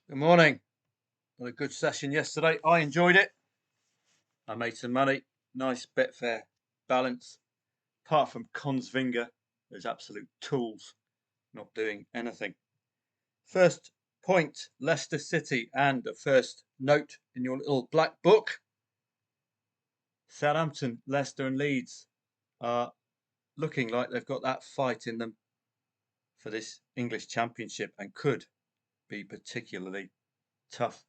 Good morning. Had a good session yesterday. I enjoyed it. I made some money. Nice Betfair balance. Apart from Consvinger, there's absolute tools not doing anything. First point, Leicester City, and a first note in your little black book. Southampton, Leicester and Leeds are looking like they've got that fight in them for this English Championship and could be particularly tough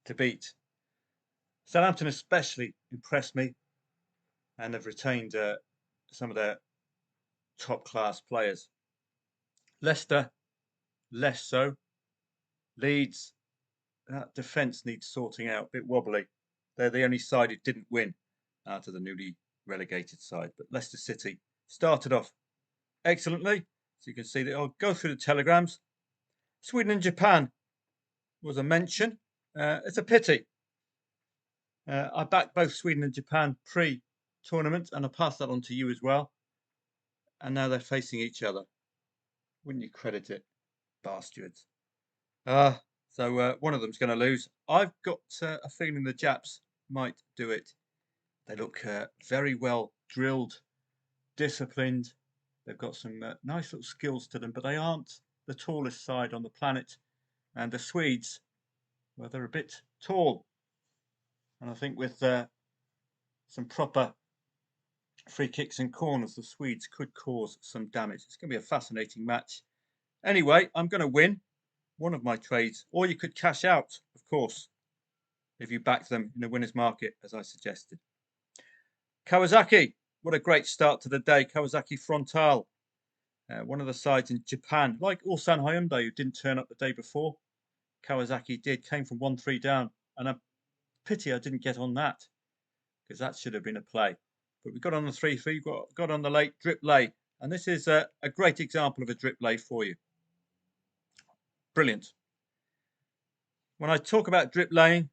to beat. Southampton especially impressed me, and they've retained some of their top class players. Leicester, less so. Leeds, that defence needs sorting out, a bit wobbly. They're the only side who didn't win out of the newly relegated side. But Leicester City started off excellently. So you can see that I'll go through the telegrams. Sweden and Japan was a mention. It's a pity. I backed both Sweden and Japan pre-tournament, and I passed that on to you as well. And now they're facing each other. Wouldn't you credit it, bastards? So one of them's going to lose. I've got a feeling the Japs might do it. They look very well drilled, disciplined. They've got some nice little skills to them, but they aren't the tallest side on the planet. And the Swedes, well, they're a bit tall. And I think with some proper free kicks and corners, the Swedes could cause some damage. It's going to be a fascinating match. Anyway, I'm going to win one of my trades, or you could cash out, of course, if you backed them in a winner's market, as I suggested. Kawasaki, what a great start to the day. Kawasaki Frontal, one of the sides in Japan, like Ulsan Hyundai, who didn't turn up the day before. Kawasaki did, came from 1-3 down, and a pity I didn't get on that, because that should have been a play. But we got on the 3-3, got on the late drip lay, and this is a great example of a drip lay for you. Brilliant. When I talk about drip laying,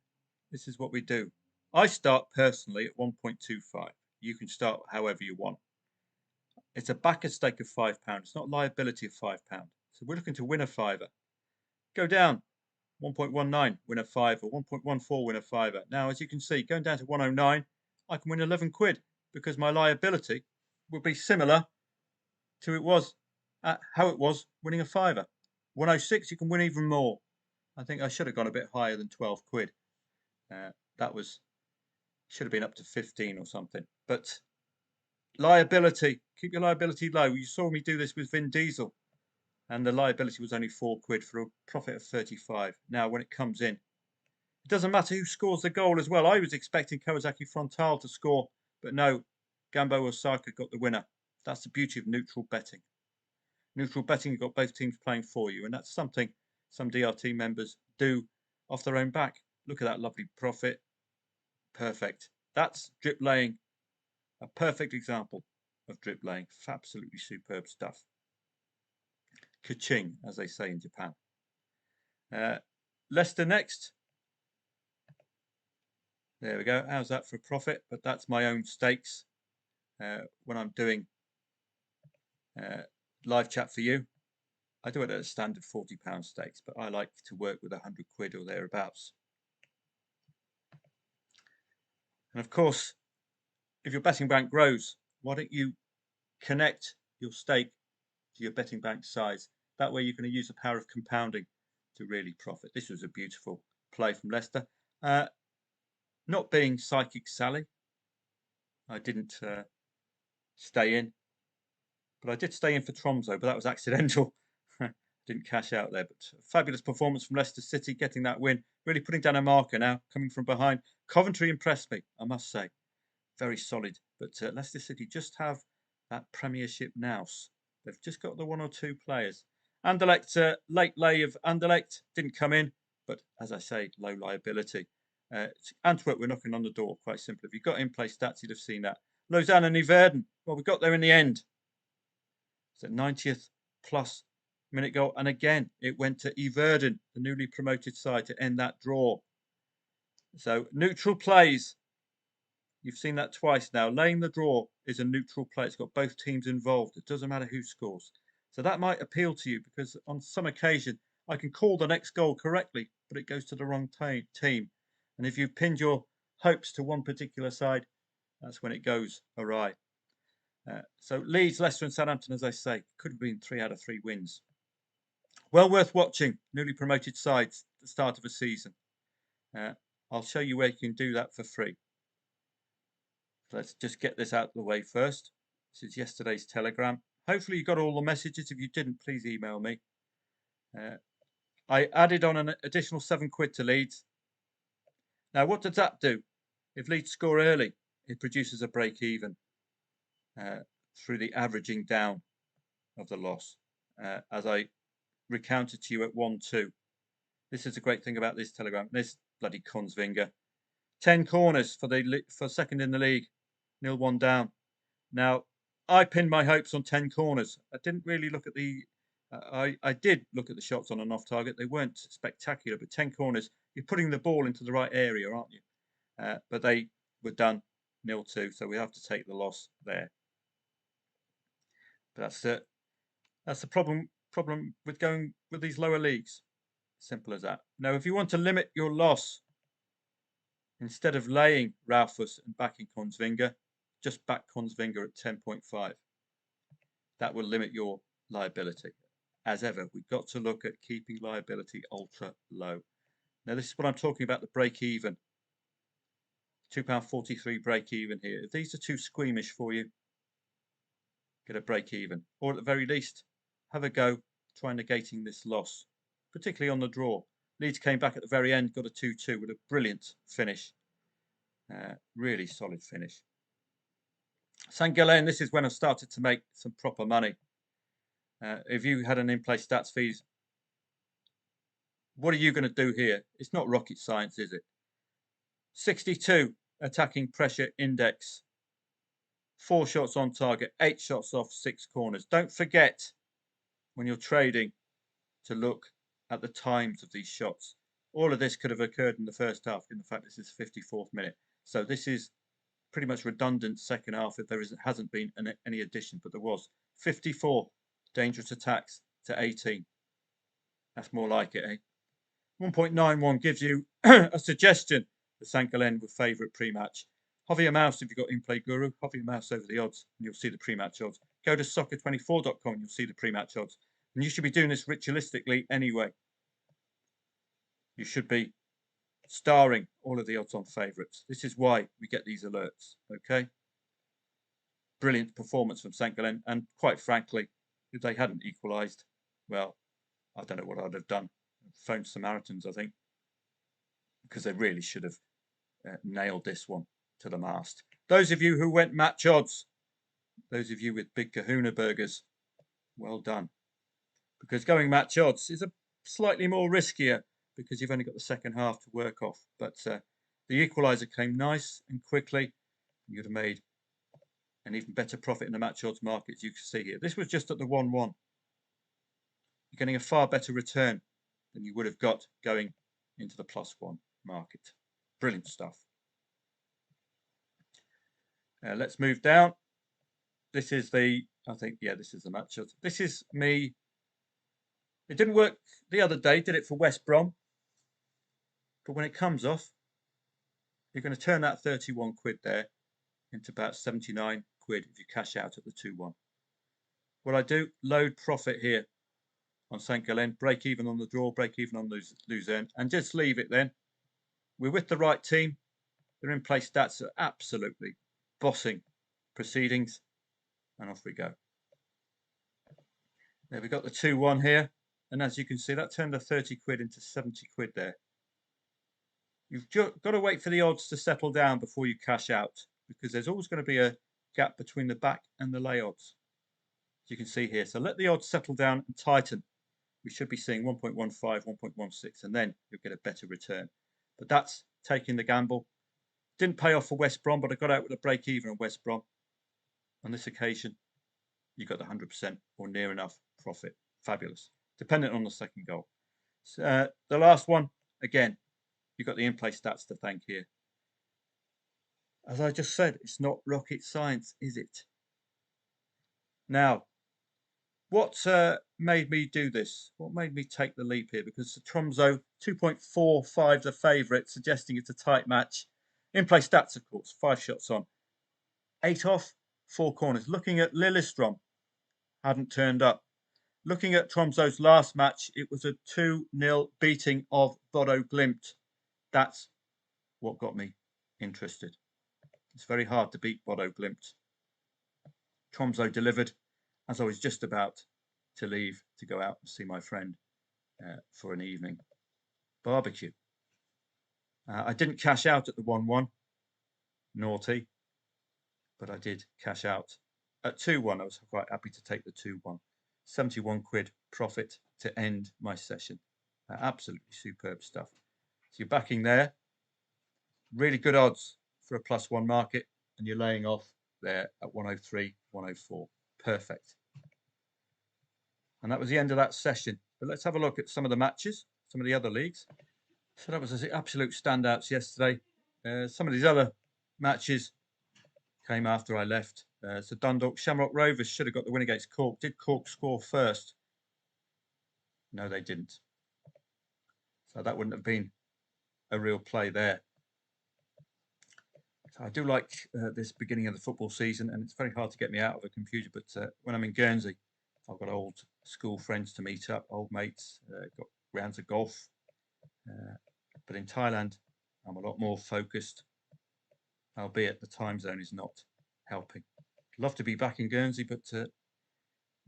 this is what we do. I start personally at 1.25. You can start however you want. It's a backer stake of £5. It's not liability of £5. So we're looking to win a fiver. Go down 1.19, win a fiver. 1.14, win a fiver. Now, as you can see, going down to 109, I can win 11 quid because my liability will be similar to how it was winning a fiver. 106, you can win even more. I think I should have gone a bit higher than 12 quid. Should have been up to 15 or something. But liability, keep your liability low. You saw me do this with Vin Diesel, and the liability was only 4 quid for a profit of 35. Now, when it comes in, it doesn't matter who scores the goal as well. I was expecting Kawasaki Frontal to score, but no, Gambo Osaka got the winner. That's the beauty of neutral betting. Neutral betting, you've got both teams playing for you, and that's something some DRT members do off their own back. Look at that lovely profit. Perfect. That's drip laying. A perfect example of drip laying. Absolutely superb stuff. Ka-ching, as they say in Japan. Leicester next. There we go. How's that for a profit? But that's my own stakes. When I'm doing live chat for you, I do it at a standard £40 stakes, but I like to work with 100 quid or thereabouts. And of course, if your betting bank grows, why don't you connect your stake to your betting bank size? That way you're going to use the power of compounding to really profit. This was a beautiful play from Leicester. Not being Psychic Sally, I didn't stay in. But I did stay in for Tromso, but that was accidental. Didn't cash out there. But fabulous performance from Leicester City, getting that win. Really putting down a marker now, coming from behind. Coventry impressed me, I must say. Very solid. But Leicester City just have that Premiership nous. They've just got the one or two players. Anderlecht, late lay of Anderlecht, didn't come in. But as I say, low liability. Antwerp were knocking on the door, quite simply. If you got in-play stats, you'd have seen that. Lausanne and Yverdon. Well, we got there in the end. It's at 90th plus minute goal. And again, it went to Yverdon, the newly promoted side, to end that draw. So neutral plays. You've seen that twice now. Laying the draw is a neutral play. It's got both teams involved. It doesn't matter who scores. So that might appeal to you because on some occasion, I can call the next goal correctly, but it goes to the wrong team. And if you've pinned your hopes to one particular side, that's when it goes awry. So Leeds, Leicester and Southampton, as I say, could have been 3 out of 3 wins. Well worth watching, newly promoted sides at the start of a season. I'll show you where you can do that for free. Let's just get this out of the way first. This is yesterday's telegram. Hopefully you got all the messages. If you didn't, please email me. I added on an additional £7 to Leeds. Now, what does that do? If Leeds score early, it produces a break even through the averaging down of the loss. As I recounted to you at 1-2. This is a great thing about this telegram. This bloody Consvinger. 10 corners for second in the league. 0-1 down. Now, I pinned my hopes on 10 corners. I didn't really look at the... I did look at the shots on and off target. They weren't spectacular, but 10 corners, you're putting the ball into the right area, aren't you? But they were done 0-2, so we have to take the loss there. But that's the problem with going with these lower leagues. Simple as that. Now, if you want to limit your loss, instead of laying Ralphus and backing Consvinger, just back Consvinger at 10.5. That will limit your liability. As ever, we've got to look at keeping liability ultra low. Now, this is what I'm talking about, the break even. £2.43 break even here. If these are too squeamish for you, get a break even. Or at the very least, have a go try negating this loss, particularly on the draw. Leeds came back at the very end, got a 2-2 with a brilliant finish. Really solid finish. St. Gallen, this is when I started to make some proper money. If you had an in-play stats fees, what are you going to do here? It's not rocket science, is it? 62 attacking pressure index. 4 shots on target, 8 shots off, 6 corners. Don't forget when you're trading to look at the times of these shots. All of this could have occurred in the first half, in fact this is the 54th minute. So this is pretty much redundant second half if there hasn't been any addition, but there was. 54 dangerous attacks to 18. That's more like it, eh? 1.91 gives you a suggestion that St. Gallen were favourite pre-match. Hover your mouse if you've got In-Play Guru. Hover your mouse over the odds and you'll see the pre-match odds. Go to soccer24.com and you'll see the pre-match odds. And you should be doing this ritualistically anyway. You should be starring all of the odds on favourites. This is why we get these alerts, okay? Brilliant performance from St. Gallen. And quite frankly, if they hadn't equalised, well, I don't know what I'd have done. Phoned Samaritans, I think, because they really should have nailed this one to the mast. Those of you who went match odds, those of you with big kahuna burgers, well done. Because going match odds is a slightly more riskier because you've only got the second half to work off. But the equaliser came nice and quickly. You'd have made an even better profit in the match odds market, as you can see here. This was just at the 1-1. You're getting a far better return than you would have got going into the +1 market. Brilliant stuff. Let's move down. This is the, I think, yeah, this is the match odds. This is me. It didn't work the other day, did it, for West Brom? But when it comes off, you're going to turn that 31 quid there into about 79 quid if you cash out at the 2-1. What I do, load profit here on St. Gallen, break even on the draw, break even on Luzerne, and just leave it then. We're with the right team. Their in-play stats are absolutely bossing proceedings, and off we go. There we got the 2-1 here, and as you can see, that turned the 30 quid into 70 quid there. You've got to wait for the odds to settle down before you cash out, because there's always going to be a gap between the back and the lay odds, as you can see here. So let the odds settle down and tighten. We should be seeing 1.15, 1.16, and then you'll get a better return. But that's taking the gamble. Didn't pay off for West Brom, but I got out with a break even on West Brom. On this occasion, you got the 100% or near enough profit. Fabulous. Dependent on the second goal. So, the last one, again, you've got the in-play stats to thank here. As I just said, it's not rocket science, is it? Now, what made me do this? What made me take the leap here? Because the Tromso 2.45 the favourite, suggesting it's a tight match. In-play stats, of course, 5 shots on. 8 off, 4 corners. Looking at Lillestrom, hadn't turned up. Looking at Tromso's last match, it was a 2-0 beating of Bodo Glimt. That's what got me interested. It's very hard to beat Bodo Glimt. Tromso delivered as I was just about to leave to go out and see my friend for an evening barbecue. I didn't cash out at the 1-1, naughty, but I did cash out at 2-1. I was quite happy to take the 2-1. 71 quid profit to end my session. Absolutely superb stuff. So you're backing there. Really good odds for a +1 market, and you're laying off there at 103, 104. Perfect. And that was the end of that session. But let's have a look at some of the matches, some of the other leagues. So that was the absolute standouts yesterday. Some of these other matches came after I left. So Dundalk, Shamrock Rovers should have got the win against Cork. Did Cork score first? No, they didn't. So that wouldn't have been a real play there. So I do like this beginning of the football season, and it's very hard to get me out of a computer. But when I'm in Guernsey, I've got old school friends to meet up, old mates, got rounds of golf. But in Thailand, I'm a lot more focused, albeit the time zone is not helping. Love to be back in Guernsey, but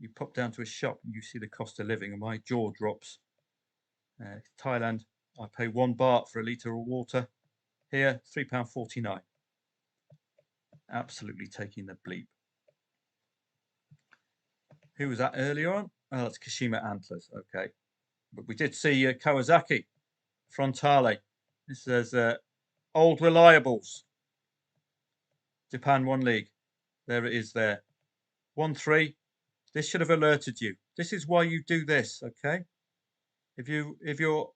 you pop down to a shop and you see the cost of living and my jaw drops. Thailand, I pay 1 baht for a litre of water. Here, £3.49. Absolutely taking the bleep. Who was that earlier on? Oh, that's Kashima Antlers. Okay. But we did see Kawasaki, Frontale. This says Old Reliables. Japan 1 League. There it is there. 1-3. This should have alerted you. This is why you do this, okay? If you're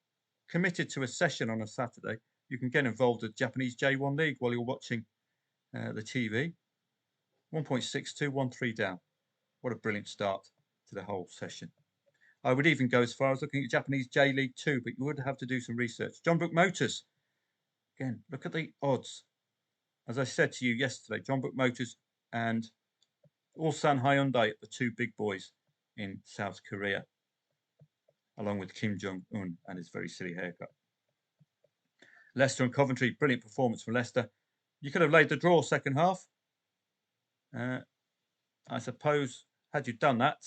committed to a session on a Saturday, you can get involved with Japanese J1 League while you're watching the TV. 1.62, 1-3 down. What a brilliant start to the whole session. I would even go as far as looking at Japanese J League 2, but you would have to do some research. John Book Motors. Again, look at the odds. As I said to you yesterday, John Book Motors and Ulsan Hyundai, the 2 big boys in South Korea, along with Kim Jong-un and his very silly haircut. Leicester and Coventry, brilliant performance from Leicester. You could have laid the draw second half. I suppose, had you done that,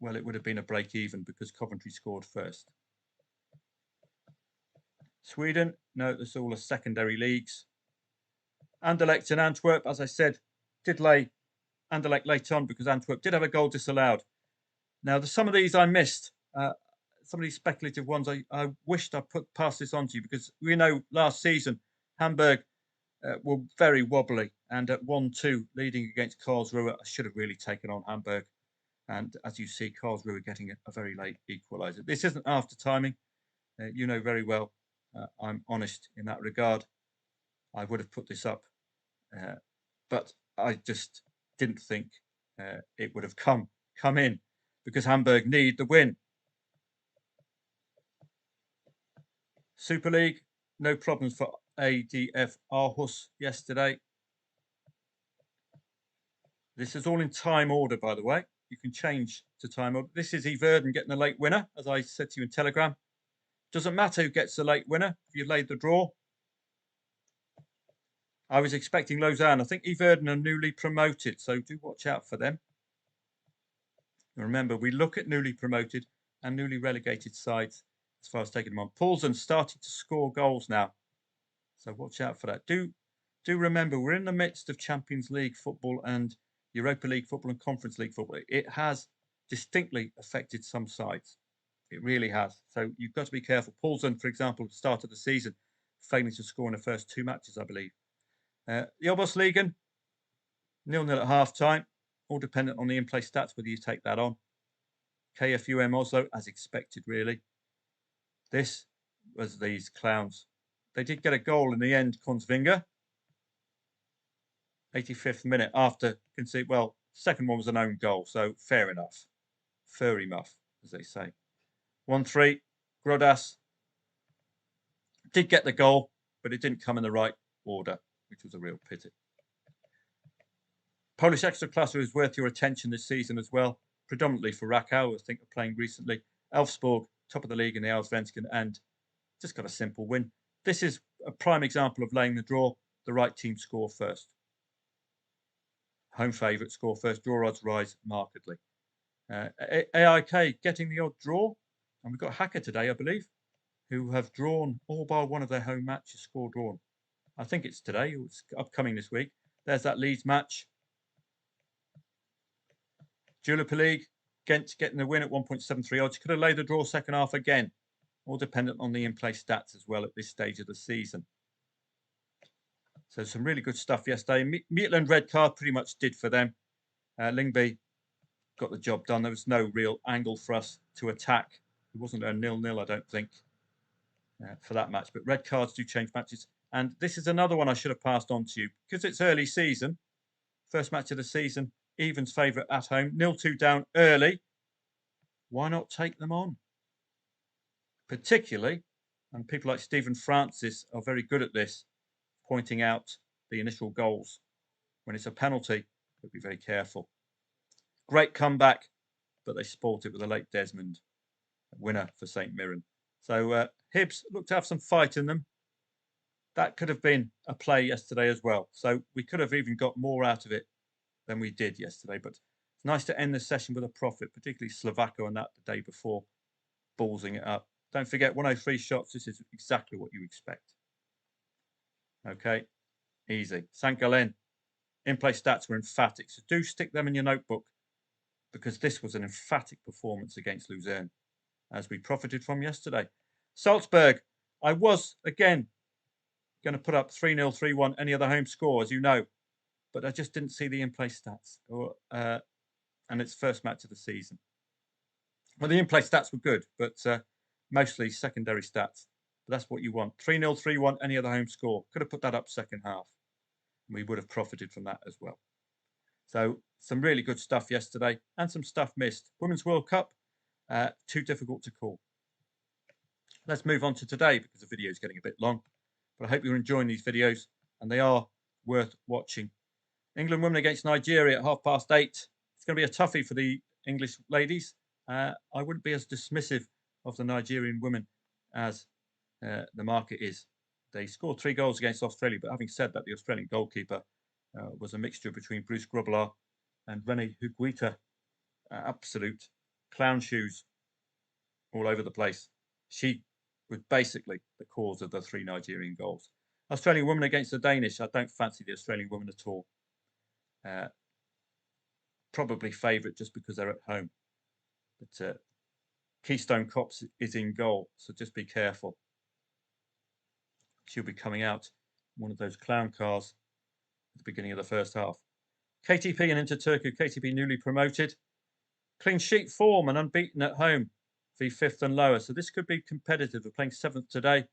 well, it would have been a break even because Coventry scored first. Sweden, no, that's all the secondary leagues. Anderlecht and Antwerp, as I said, did lay Anderlecht late on because Antwerp did have a goal disallowed. Now, some of these I missed. Some of these speculative ones, I wished I put past this on to you because we know last season Hamburg were very wobbly, and at 1-2 leading against Karlsruhe, I should have really taken on Hamburg. And as you see, Karlsruhe getting a very late equaliser. This isn't after timing. You know very well I'm honest in that regard. I would have put this up, but I just didn't think it would have come in because Hamburg need the win. Super League, no problems for ADF Aarhus yesterday. This is all in time order, by the way. You can change to time order. This is Everden getting the late winner, as I said to you in Telegram. Doesn't matter who gets the late winner if you've laid the draw. I was expecting Lausanne. I think Everden are newly promoted, so do watch out for them. And remember, we look at newly promoted and newly relegated sides as far as taking them on. Poulsen's starting to score goals now, so watch out for that. Do remember, we're in the midst of Champions League football and Europa League football and Conference League football. It has distinctly affected some sides. It really has. So you've got to be careful. Poulsen, for example, at the start of the season, failing to score in the first 2 matches, I believe. The Oberliga, 0-0 at half-time. All dependent on the in-play stats, whether you take that on. KFUM Oslo, as expected, really. This was these clowns. They did get a goal in the end, Konsvinger. 85th minute after concede. Well, second one was an own goal, so fair enough. furry muff, as they say. 1-3, Grodas did get the goal, but it didn't come in the right order, which was a real pity. Polish Ekstraklasa is worth your attention this season as well, predominantly for Rakow, I think, are playing recently. Elfsborg, top of the league in the Allsvenskan, and just got a simple win. This is a prime example of laying the draw. The right team score first. Home favourite score first. Draw odds rise markedly. AIK getting the odd draw. And we've got Hacker today, I believe, who have drawn all bar one of their home matches, score drawn. I think it's today. It's upcoming this week. There's that Leeds match. Jupiler League, Ghent getting the win at 1.73 odds. Could have laid the draw second half again. All dependent on the in-play stats as well at this stage of the season. So some really good stuff yesterday. Maitland red card pretty much did for them. Lingby got the job done. There was no real angle for us to attack. It wasn't a 0-0, I don't think, for that match. But red cards do change matches. And this is another one I should have passed on to you because it's early season. First match of the season. Evans favourite at home. 0-2 down early. Why not take them on? Particularly, and people like Stephen Francis are very good at this, pointing out the initial goals. When it's a penalty, you'll be very careful. Great comeback, but they sport it with a late Desmond winner for St Mirren. So Hibs looked to have some fight in them. That could have been a play yesterday as well. So we could have even got more out of it than we did yesterday. But it's nice to end the session with a profit, particularly Slovako and that the day before, ballsing it up. Don't forget, 103 shots. This is exactly what you expect. Okay, easy. St Gallen, in-play stats were emphatic. So do stick them in your notebook because this was an emphatic performance against Luzern, as we profited from yesterday. Salzburg, I was, again, going to put up 3-0, 3-1, any other home score, as you know, but I just didn't see the in-play stats, and it's first match of the season. Well, the in-play stats were good, but mostly secondary stats. But that's what you want. 3-0, 3-1, any other home score. Could have put that up second half. And we would have profited from that as well. So some really good stuff yesterday and some stuff missed. Women's World Cup, too difficult to call. Let's move on to today because the video is getting a bit long. But I hope you're enjoying these videos and they are worth watching. England women against Nigeria at 8:30. It's going to be a toughie for the English ladies. I wouldn't be as dismissive of the Nigerian women as the market is. They scored 3 goals against Australia, but having said that, the Australian goalkeeper was a mixture between Bruce Grobbelaar and Rene Higuita. Absolute clown shoes all over the place. She was basically the cause of the 3 Nigerian goals. Australian women against the Danish. I don't fancy the Australian women at all. Probably favourite just because they're at home. But Keystone Cops is in goal, so just be careful. She'll be coming out in one of those clown cars at the beginning of the first half. KTP and Inter Turku. KTP newly promoted. Clean sheet form and unbeaten at home. V 5th and lower. So this could be competitive. We're playing 7th today.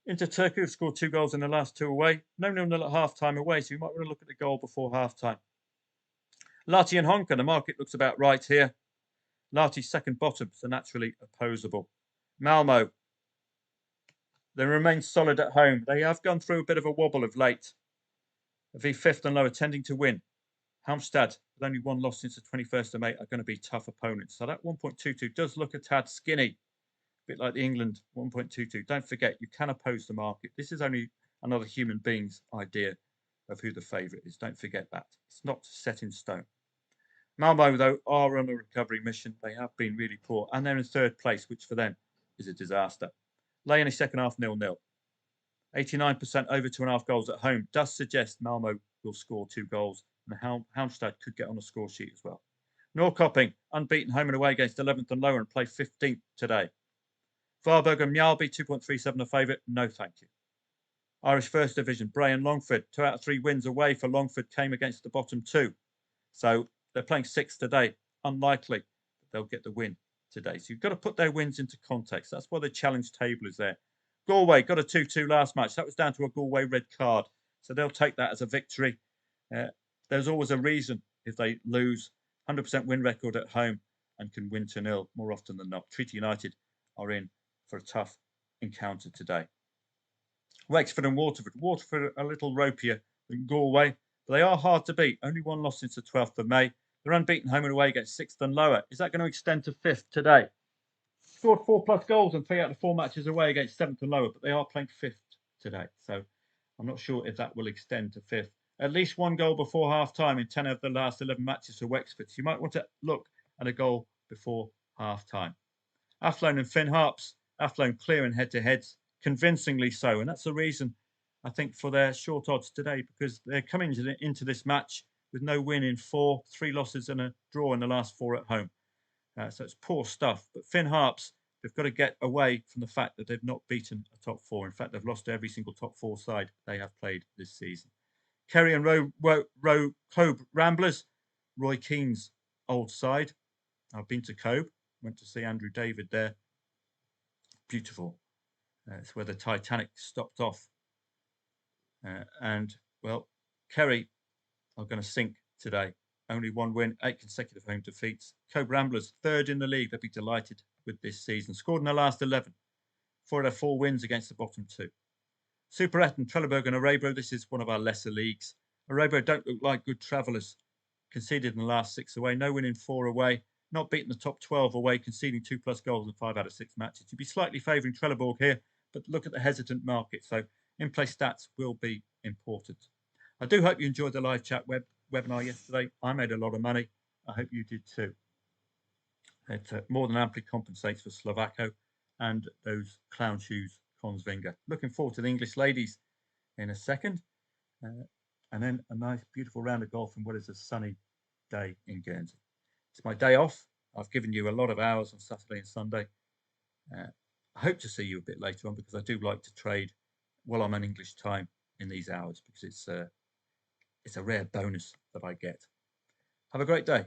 Inter Turku have scored 2 goals in the last 2 away. No 0-0 at half-time away, so you might want to look at the goal before half-time. Lahti and Honka, the market looks about right here. Lahti's second bottom, so naturally opposable. Malmo, they remain solid at home. They have gone through a bit of a wobble of late. V 5th and lower tending to win. Halmstad, with only 1 loss since the 21st of May, are going to be tough opponents. So that 1.22 does look a tad skinny. A bit like the England 1.22. Don't forget, you can oppose the market. This is only another human being's idea of who the favourite is. Don't forget that. It's not set in stone. Malmo, though, are on a recovery mission. They have been really poor. And they're in 3rd place, which for them is a disaster. Lay in a second half 0-0. 89% over 2.5 goals at home does suggest Malmo will score 2 goals. And Halmstad could get on a score sheet as well. Norrköping, unbeaten home and away against 11th and lower and play 15th today. Varberg and Mjölby, 2.37 a favourite. No, thank you. Irish First Division, Bray and Longford. 2 out of 3 wins away for Longford came against the bottom 2. So they're playing 6th today. Unlikely that they'll get the win today. So you've got to put their wins into context. That's why the challenge table is there. Galway got a 2-2 last match. That was down to a Galway red card. So they'll take that as a victory. There's always a reason if they lose. 100% win record at home. and can win to nil more often than not. Treaty United are in for a tough encounter today. Wexford and Waterford. Waterford a little ropier than Galway, but they are hard to beat. Only one loss since the 12th of May. They're unbeaten home and away against 6th and lower. Is that going to extend to 5th today? Scored 4+ goals in 3 out of 4 matches away against 7th and lower, but they are playing 5th today. So I'm not sure if that will extend to 5th. At least 1 goal before half-time in 10 of the last 11 matches for Wexford. So you might want to look at a goal before half-time. Athlone and Finn Harps. Athlone clearing head-to-heads, convincingly so. And that's the reason, I think, for their short odds today, because they're coming into this match with no win in 4, 3 losses and a draw in the last 4 at home. So it's poor stuff. But Finn Harps, they've got to get away from the fact that they've not beaten a top 4. In fact, they've lost to every single top 4 side they have played this season. Kerry and Cobe Ramblers, Roy Keane's old side. I've been to Cobe, went to see Andrew David there. Beautiful. It's where the Titanic stopped off. And, well, Kerry are going to sink today. Only 1 win, 8 consecutive home defeats. Cobe Ramblers, 3rd in the league. They'll be delighted with this season. Scored in the last 11. 4 out of 4 wins against the bottom 2. Super Eton, Trelleborg and Arabro. This is one of our lesser leagues. Arabro don't look like good travellers. Conceded in the last 6 away. No win in 4 away. Not beaten the top 12 away. Conceding 2+ goals in 5 out of 6 matches. You'd be slightly favouring Trelleborg here, but look at the hesitant market. So in-play stats will be important. I do hope you enjoyed the live chat webinar yesterday. I made a lot of money. I hope you did too. It more than amply compensates for Slovako and those clown shoes Consvinger. Looking forward to the English ladies in a second. And then a nice, beautiful round of golf in what is a sunny day in Guernsey. It's my day off. I've given you a lot of hours on Saturday and Sunday. I hope to see you a bit later on, because I do like to trade while I'm on English time in these hours, because it's a rare bonus that I get. Have a great day.